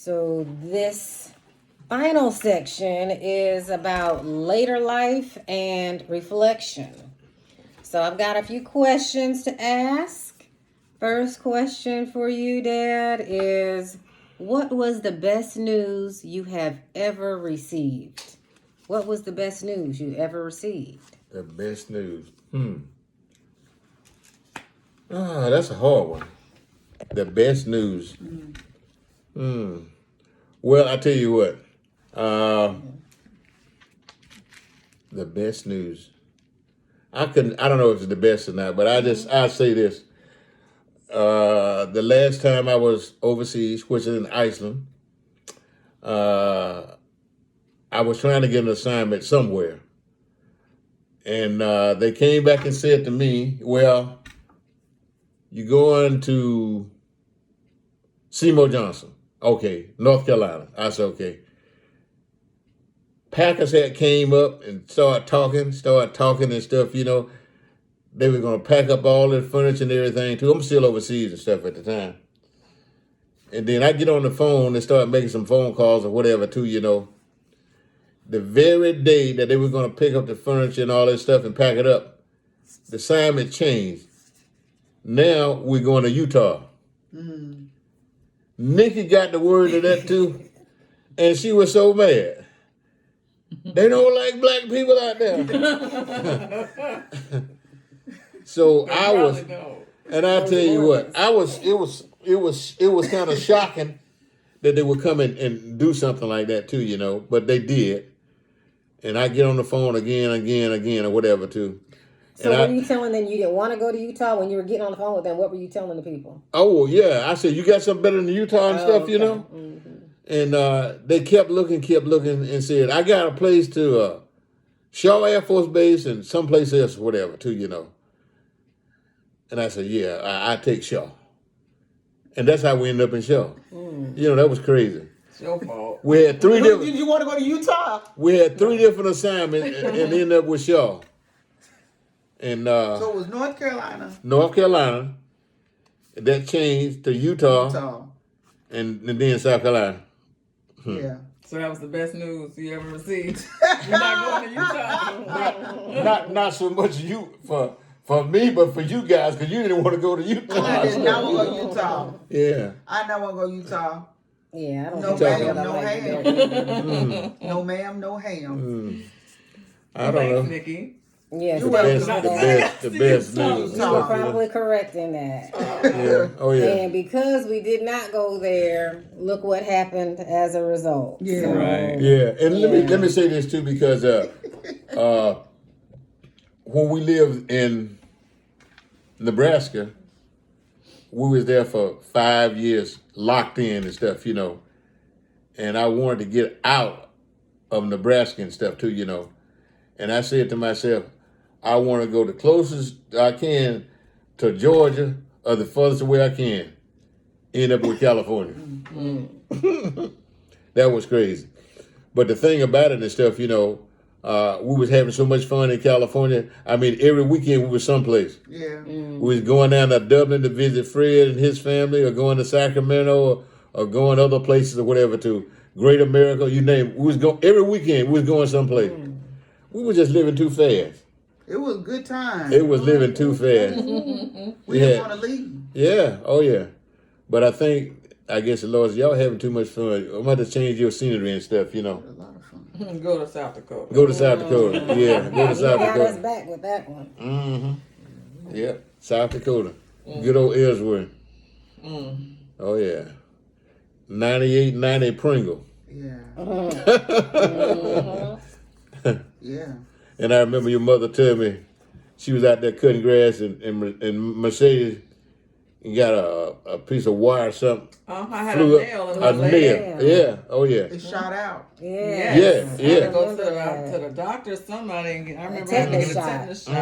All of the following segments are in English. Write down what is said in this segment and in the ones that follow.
So this final section is about later life and reflection. So I've got a few questions to ask. First question for you, Dad, is what was the best news you have ever received? What was the best news you ever received? The best news. That's a hard one. The best news. Well, I tell you what. The best news. I don't know if it's the best or not, but I say this. The last time I was overseas, which is in Iceland, I was trying to get an assignment somewhere. And they came back and said to me, well, you're going to Seymour Johnson. Okay, North Carolina. I said, okay. Packers had came up and started talking and stuff, you know. They were going to pack up all their furniture and everything, too. I'm still overseas and stuff at the time. And then I get on the phone and start making some phone calls or whatever, too, you know. The very day that they were going to pick up the furniture and all that stuff and pack it up, the assignment changed. Now we're going to Utah. Nikki got the word of that, too, and she was so mad. They don't like black people out there. So I was, and I tell you what, it was kind of shocking that they would come and do something like that too, you know, but they did. And I get on the phone again, or whatever too. So were you telling them you didn't want to go to Utah when you were getting on the phone with them? What were you telling the people? Oh, yeah. I said, you got something better than Utah and stuff, okay. You know? Mm-hmm. And they kept looking and said, I got a place to Shaw Air Force Base and someplace else, whatever, too, you know. And I said, yeah, I take Shaw. And that's how we ended up in Shaw. You know, that was crazy. It's your fault. We had three different... Did you want to go to Utah? We had 3 different assignments and ended up with Shaw. And so it was North Carolina. North Carolina. That changed to Utah. And then South Carolina. Yeah. So that was the best news you ever received. You're not going to Utah. not so much for me, but for you guys, because you didn't want to go to Utah. I did not want to go to Utah. Yeah. I never want to go to Utah. Yeah, I don't no think ma'am, no ham. No ma'am, no ham. I don't know. Nikki. Yes, the best news. You were probably correct in that. Yeah. Oh yeah. And because we did not go there, look what happened as a result. Yeah. So, Right. Yeah. And let me say this too, because when we lived in Nebraska, we was there for 5 years, locked in and stuff, you know. And I wanted to get out of Nebraska and stuff too, you know. And I said to myself, I want to go the closest I can to Georgia or the furthest away I can. End up with California. That was crazy. But the thing about it and stuff, you know, we was having so much fun in California. I mean, every weekend we was someplace. Yeah. We was going down to Dublin to visit Fred and his family, or going to Sacramento, or going other places or whatever, to Great America, you name it. We was every weekend we was going someplace. We were just living too fast. It was a good time. It was living too fast. We didn't want to leave. Yeah, oh yeah. But I guess the Lord, y'all having too much fun. I'm about to change your scenery and stuff, you know. A lot of fun. Go to South Dakota. Go to South Dakota. Yeah, go to South got us Dakota. back with that one. Mm-hmm. Yep, South Dakota. Good old Ellsworth. Oh yeah. 98-90 Pringle. Yeah. Yeah. And I remember your mother told me she was out there cutting grass and Mercedes got a piece of wire or something. I had a nail in my leg. Nail. Yeah. Oh yeah. It shot out. Yeah. Yes. I had to go remember to the doctor. Somebody. I remember tetanus getting a tetanus shot.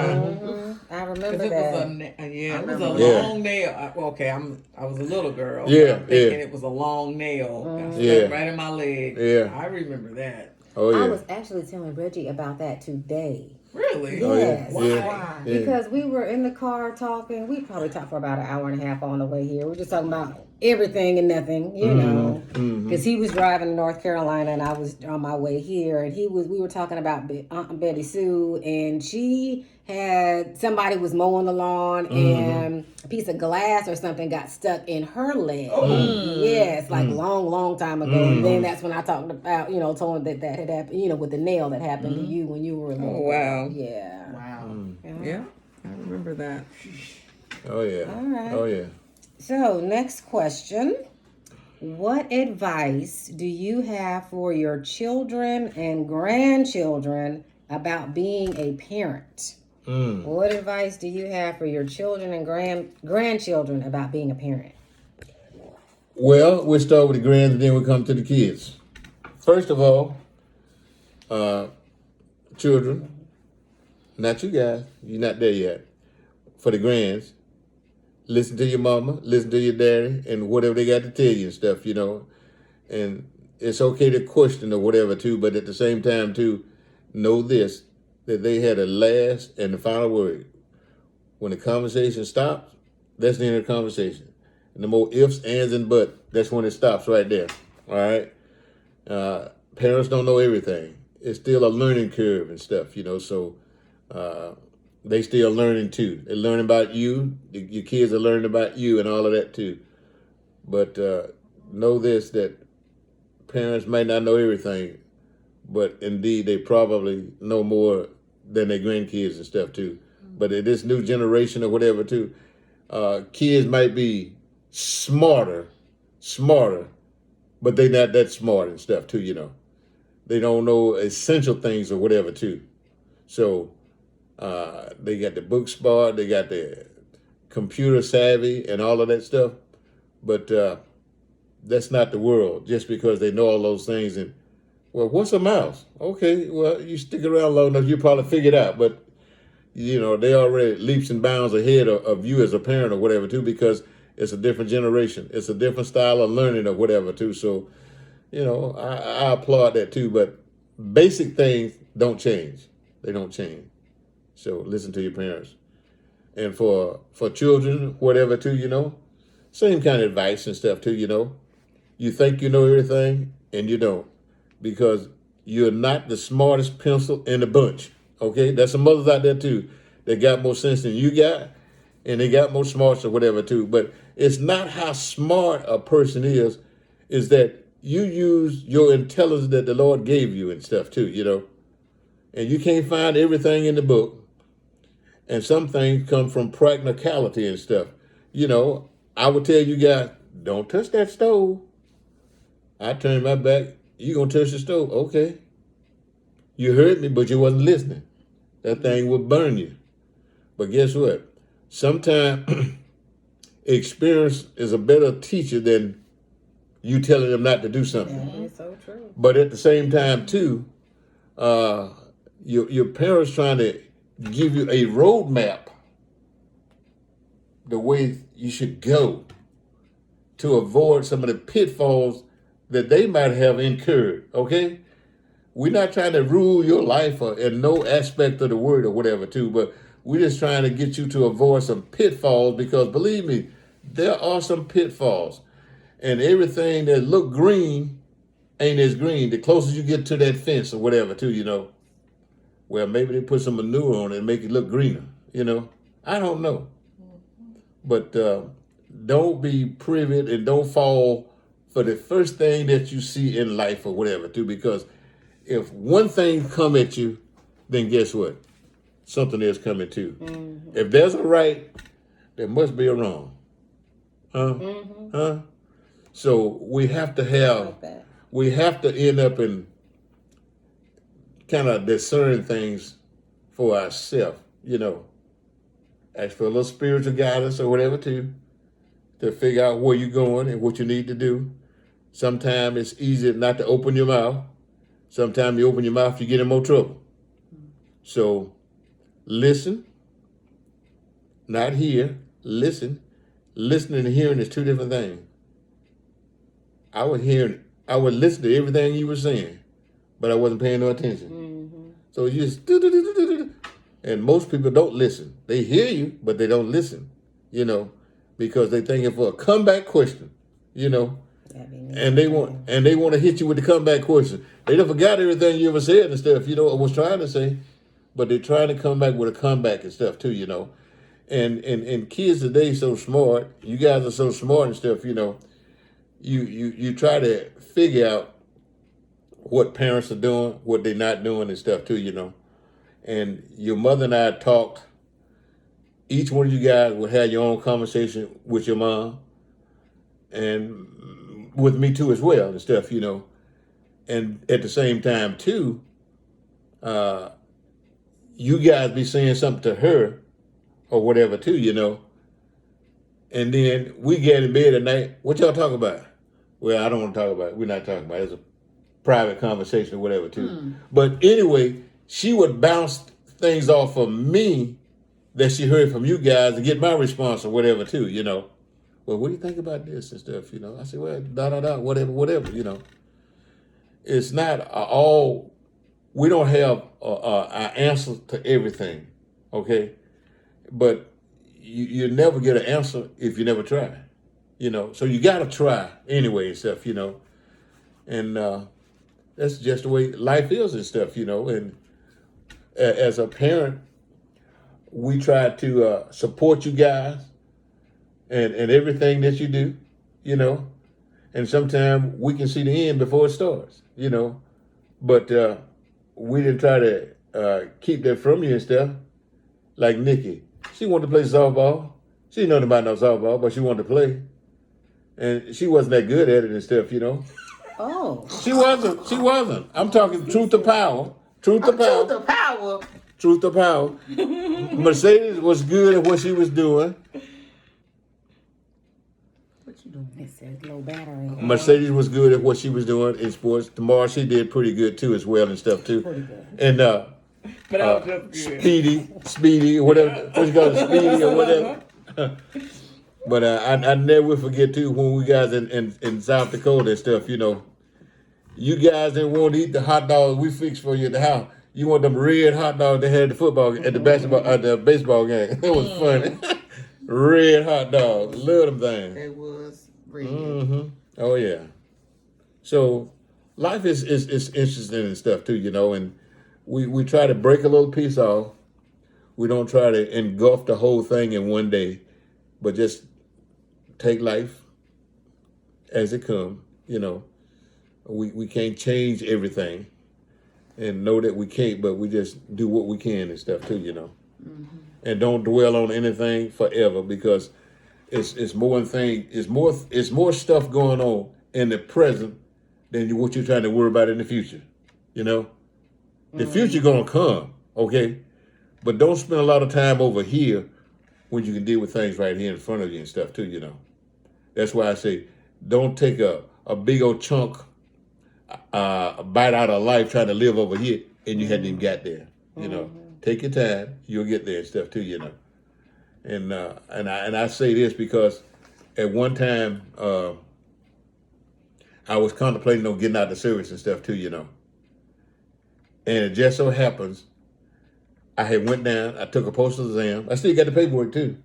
I remember It that. was a long nail. Okay, I was a little girl. Yeah, I'm thinking it was a long nail. Yeah. Right in my leg. Yeah. I remember that. Oh yeah. I was actually telling Reggie about that today. Really? Yes. Oh, yeah. Why? Yeah. Because we were in the car talking. We probably talked for about an hour and a half on the way here. We were just talking about everything and nothing, you know. Mm-hmm. Because he was driving to North Carolina and I was on my way here, and we were talking about Aunt Betty Sue, and she had somebody was mowing the lawn and a piece of glass or something got stuck in her leg. Yes, like long time ago. And then that's when I talked about, you know, told him that had happened, you know, with the nail that happened to you when you were a little Oh, wow. girl. Yeah. Wow. Yeah, I remember that. Oh yeah. All right. Oh yeah. So, next question. What advice do you have for your children and grandchildren about being a parent? What advice do you have for your children and grandchildren about being a parent? Well, we'll start with the grands and then we'll come to the kids. First of all, children, not you guys, you're not there yet. For the grands, listen to your mama, listen to your daddy, and whatever they got to tell you and stuff, you know. And it's okay to question or whatever too, but at the same time too, know this, that they had a last and the final word. When the conversation stops, that's the end of the conversation. And the more ifs, ands, and buts, that's when it stops right there. All right? Parents don't know everything. It's still a learning curve and stuff, you know, so they still learning too. They're learning about you. Your kids are learning about you and all of that too. But know this, that parents might not know everything, but indeed they probably know more than their grandkids and stuff too. But in this new generation or whatever too, kids might be smarter, but they not that smart and stuff too, you know. They don't know essential things or whatever too. So they got the book smart, they got the computer savvy and all of that stuff. But that's not the world, just because they know all those things. And, well, what's a mouse? Okay, well, you stick around long enough, you probably figure it out. But, you know, they already leaps and bounds ahead of you as a parent or whatever, too, because it's a different generation. It's a different style of learning or whatever, too. So, you know, I applaud that, too. But basic things don't change. They don't change. So listen to your parents. And for children, whatever, too, you know, same kind of advice and stuff, too, you know. You think you know everything, and you don't. Because you're not the smartest pencil in the bunch, okay? There's some mothers out there, too, that got more sense than you got, and they got more smarts or whatever, too. But it's not how smart a person is that you use your intelligence that the Lord gave you and stuff, too, you know. And you can't find everything in the book. And some things come from practicality and stuff. You know, I would tell you guys, don't touch that stove. I turn my back, you gonna touch the stove? Okay. You heard me, but you wasn't listening. That thing would burn you. But guess what? Sometimes experience is a better teacher than you telling them not to do something. That is so true. But at the same time, too, your parents trying to give you a roadmap the way you should go to avoid some of the pitfalls that they might have incurred, okay? We're not trying to rule your life in no aspect of the word or whatever, too, but we're just trying to get you to avoid some pitfalls, because believe me, there are some pitfalls. And everything that look green ain't as green. The closer you get to that fence or whatever, too, you know. Well, maybe they put some manure on it and make it look greener, you know. I don't know. But don't be privy and don't fall for the first thing that you see in life or whatever, too, because if one thing come at you, then guess what? Something else coming too. Mm-hmm. If there's a right, there must be a wrong. Huh? Mm-hmm. Huh? So we have to end up in kind of discern things for ourselves, you know. Ask for a little spiritual guidance or whatever too, to figure out where you're going and what you need to do. Sometimes it's easier not to open your mouth. Sometimes you open your mouth, you get in more trouble. So listen, not hear, listen. Listening and hearing is two different things. I would listen to everything you were saying, but I wasn't paying no attention. Mm-hmm. So you just and most people don't listen. They hear you, but they don't listen, you know, because they thinking for a comeback question. you know. That'd be neat. And they want to hit you with the comeback question. They done forgot everything you ever said and stuff, you know, or was trying to say, but they're trying to come back with a comeback and stuff too, you know. And kids today so smart. You guys are so smart and stuff, you know. You try to figure out what parents are doing, what they're not doing and stuff too, you know. And your mother and I talked. Each one of you guys would have your own conversation with your mom and with me too as well and stuff, you know. And at the same time too, you guys be saying something to her or whatever too, you know. And then we get in bed at night. What y'all talk about? Well, I don't want to talk about it. We're not talking about it. It's a private conversation or whatever too. But anyway, she would bounce things off of me that she heard from you guys to get my response or whatever too, you know. Well, what do you think about this and stuff, you know? I said, well, whatever, you know. It's not all, we don't have an answer to everything, okay? But you never get an answer if you never try, you know. So you got to try anyway and stuff, you know. And that's just the way life is and stuff, you know. And as a parent, we try to support you guys and everything that you do, you know. And sometimes we can see the end before it starts, you know. But we didn't try to keep that from you and stuff. Like Nikki, she wanted to play softball. She didn't know nothing about no softball, but she wanted to play. And she wasn't that good at it and stuff, you know. Oh. She wasn't. I'm talking truth to power. Truth to power. Truth to power. Truth to power. Mercedes was good at what she was doing. What you doing? It says low battery. Mercedes was good at what she was doing in sports. Tamara, she did pretty good too as well and stuff too. Pretty good. And But I was just good. Speedy, whatever, what you call it, Speedy or whatever. But I never will forget too when we guys in South Dakota and stuff, you know, you guys didn't want to eat the hot dogs we fixed for you at the house. You want them red hot dogs they had at the football, at the baseball game. It was funny. Red hot dogs, love them things. It was red. Mm-hmm. Oh yeah. So life is interesting and stuff too, you know, and we try to break a little piece off. We don't try to engulf the whole thing in one day, but just take life as it comes, you know. We can't change everything and know that we can't, but we just do what we can and stuff too, you know. Mm-hmm. And don't dwell on anything forever because it's more stuff going on in the present than what you're trying to worry about in the future, you know. The future gonna come, okay? But don't spend a lot of time over here when you can deal with things right here in front of you and stuff too, you know. That's why I say don't take a big old chunk bite out of life trying to live over here and you hadn't even got there, you know. Take your time, you'll get there and stuff too, you know. And I say this because at one time I was contemplating on getting out of the service and stuff too, you know. And it just so happens, I had went down, I took a postal exam. I still got the paperwork too.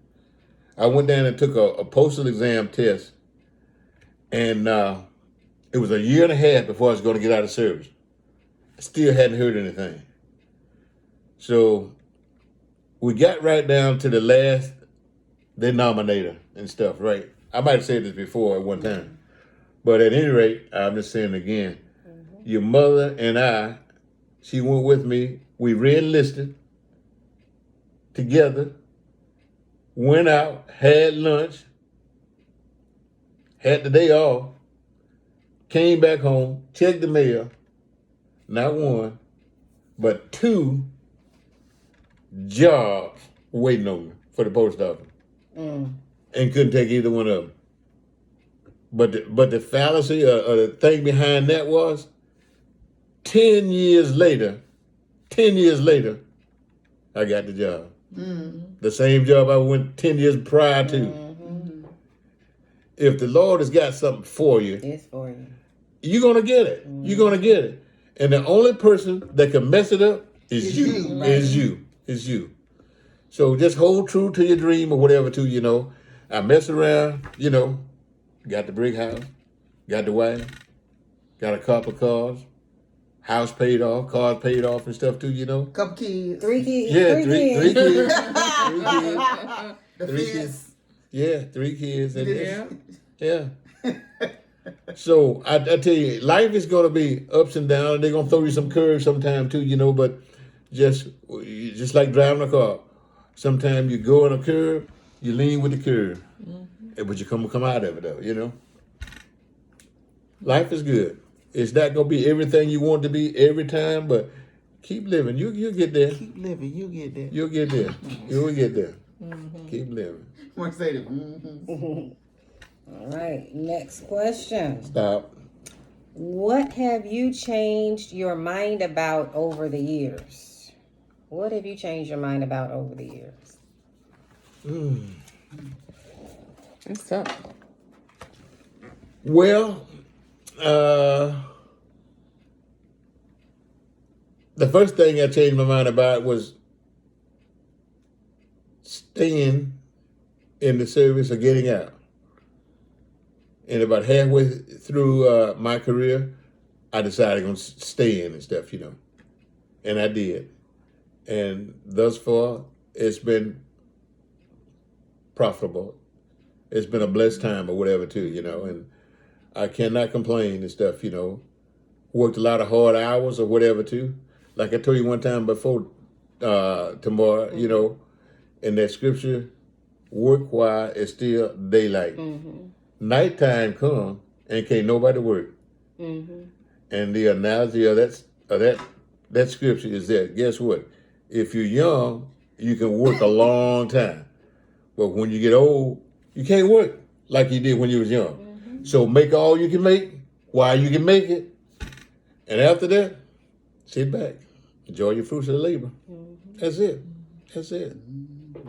I went down and took a postal exam test. And it was a year and a half before I was going to get out of service. I still hadn't heard anything. So we got right down to the last denominator and stuff, right? I might have said this before at one time. But at any rate, I'm just saying again, your mother and I, she went with me. We re-enlisted together, went out, had lunch, had the day off, came back home, checked the mail, not one, but 2 jobs waiting on me for the post office. And couldn't take either one of them. But the fallacy or the thing behind that was 10 years later, I got the job. The same job I went 10 years prior to. If the Lord has got something for you, It's for you. you're going to get it. You're going to get it. And the only person that can mess it up is you. Is you. So just hold true to your dream or whatever too, you know. I mess around, you know, got the brick house, got the wife, got a couple cars, house paid off, cars paid off and stuff too, you know. Couple kids. 3 kids. Yeah, 3 three kids. kids. The Three fence. kids. Yeah, 3 kids. And Yeah. yeah. So I tell you, life is gonna be ups and downs, and they're gonna throw you some curves sometime too, you know. But just like driving a car, sometimes you go on a curve, you lean with the curve, but you come out of it though, you know. Life is good. It's not gonna be everything you want it to be every time, but keep living. You'll get there. Keep living, you get there. You'll get there. You'll get there. Keep living. Want to say that? Mm-hmm. All right, next question. Stop. What have you changed your mind about over the years? What have you changed your mind about over the years? It's tough. Well, the first thing I changed my mind about was staying in the service or getting out. And about halfway through my career, I decided I'm going to stay in and stuff, you know. And I did. And thus far, it's been profitable. It's been a blessed time or whatever, too, you know. And I cannot complain and stuff, you know. Worked a lot of hard hours or whatever, too. Like I told you one time before, tomorrow, you know, in that scripture, work while it's still daylight. Nighttime come and can't nobody work. And the analogy of that scripture is that, guess what? If you're young, you can work a long time. But when you get old, you can't work like you did when you was young. So make all you can make while you can make it. And after that, sit back. Enjoy your fruits of the labor. That's it. That's it.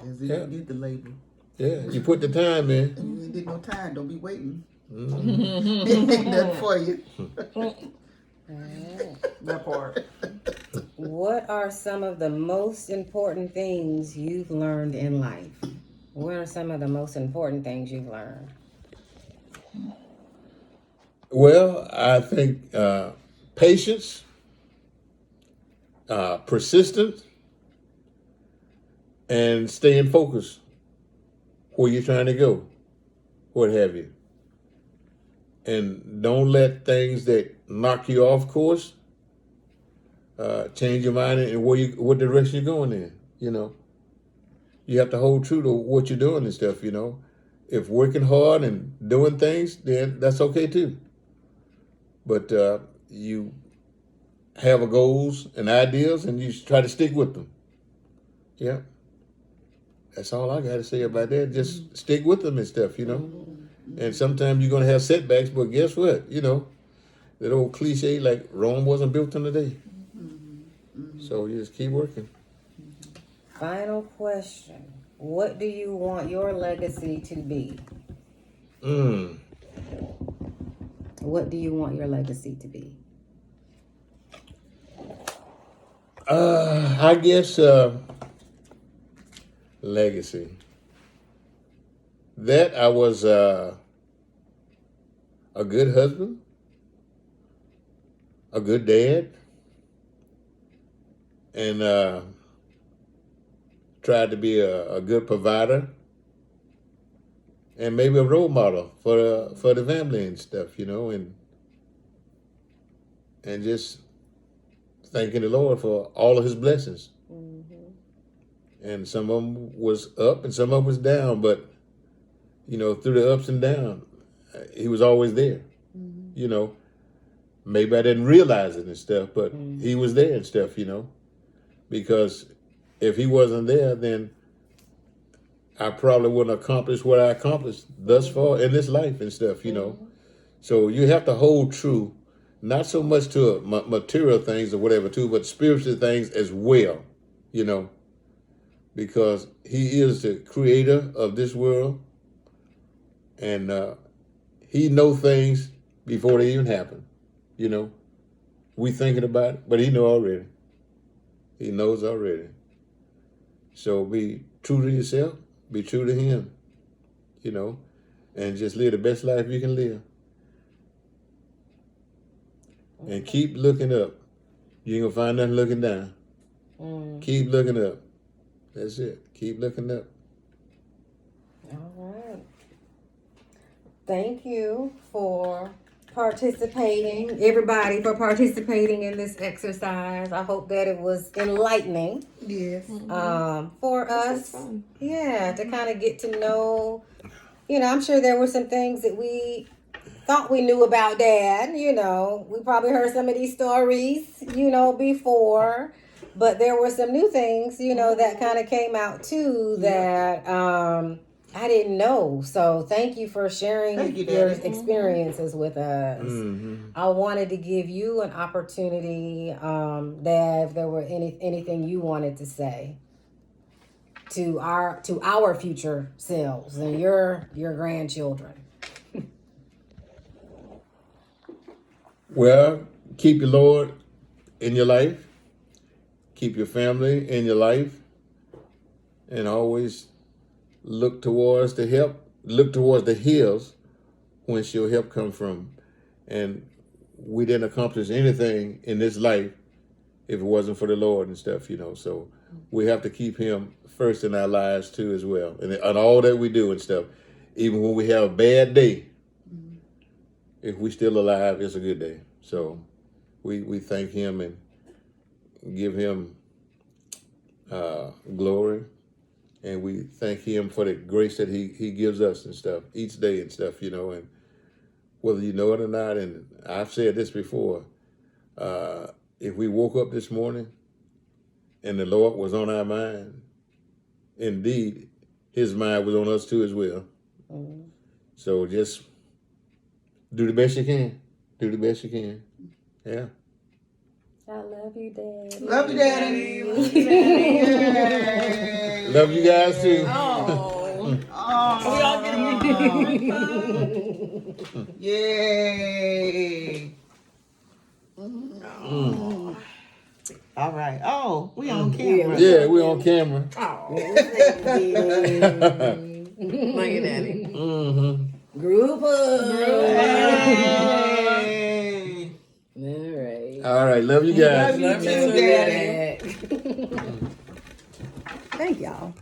That's it. Yeah. You get the label. Yeah, you put the time in. You ain't get no time. Don't be waiting. Ain't nothing for you. That part. What are some of the most important things you've learned in life? What are some of the most important things you've learned? Well, I think patience, persistence, and staying focused where you're trying to go, what have you. And don't let things that knock you off course change your mind and what direction you're going in, you know. You have to hold true to what you're doing and stuff, you know. If working hard and doing things, then that's okay too. But you have goals and ideas and you try to stick with them. Yeah. That's all I got to say about that. Just stick with them and stuff, you know. And sometimes you're going to have setbacks, but guess what? You know, that old cliche like Rome wasn't built in a day. So you just keep working. Final question. What do you want your legacy to be? What do you want your legacy to be? I guess legacy. That I was a good husband, a good dad, and tried to be a good provider, and maybe a role model for the family and stuff, you know, and just thanking the Lord for all of His blessings. And some of them was up and some of them was down, but you know, through the ups and downs, He was always there. You know, maybe I didn't realize it and stuff, but He was there and stuff, you know, because if He wasn't there, then I probably wouldn't accomplish what I accomplished thus far in this life and stuff, you know. So you have to hold true, not so much to material things or whatever too, but spiritual things as well, you know, because He is the creator of this world, and He knows things before they even happen, you know. We thinking about it, but He knows already. He knows already. So be true to yourself, be true to Him, you know. and just live the best life you can live. And keep looking up. You ain't gonna find nothing looking down. Keep looking up. That's it. Keep looking up. All right. Thank you for participating, everybody, for participating in this exercise. I hope that it was enlightening Yes. for us. Yeah, to kind of get to know, I'm sure there were some things that we thought we knew about Dad. We probably heard some of these stories, before. But there were some new things, that kind of came out too that I didn't know. So thank you for sharing Thank you, your Daddy. experiences with us. I wanted to give you an opportunity, Dad, if there were anything you wanted to say to our future selves and your grandchildren. Well, keep your Lord in your life. Keep your family in your life. And always look towards the help. Look towards the hills whence your help come from. And we didn't accomplish anything in this life if it wasn't for the Lord and stuff, So we have to keep him first in our lives too as well. And all that we do and stuff. Even when we have a bad day, if we still alive, it's a good day. So we thank him and give him glory. And we thank him for the grace that he gives us and stuff each day and stuff, and whether you know it or not. And I've said this before, if we woke up this morning and the Lord was on our mind, indeed, his mind was on us too as well. So just do the best you can. Do the best you can. Yeah. I love you, Dad. Love you, Daddy. Yay. Love you guys too. Oh. Oh. We all get Yay. All right. Oh, we on camera. Yeah, we're on camera. Look at Daddy. Group up. Hey. All right. All right, love you guys. Love you too, Daddy. Thank y'all.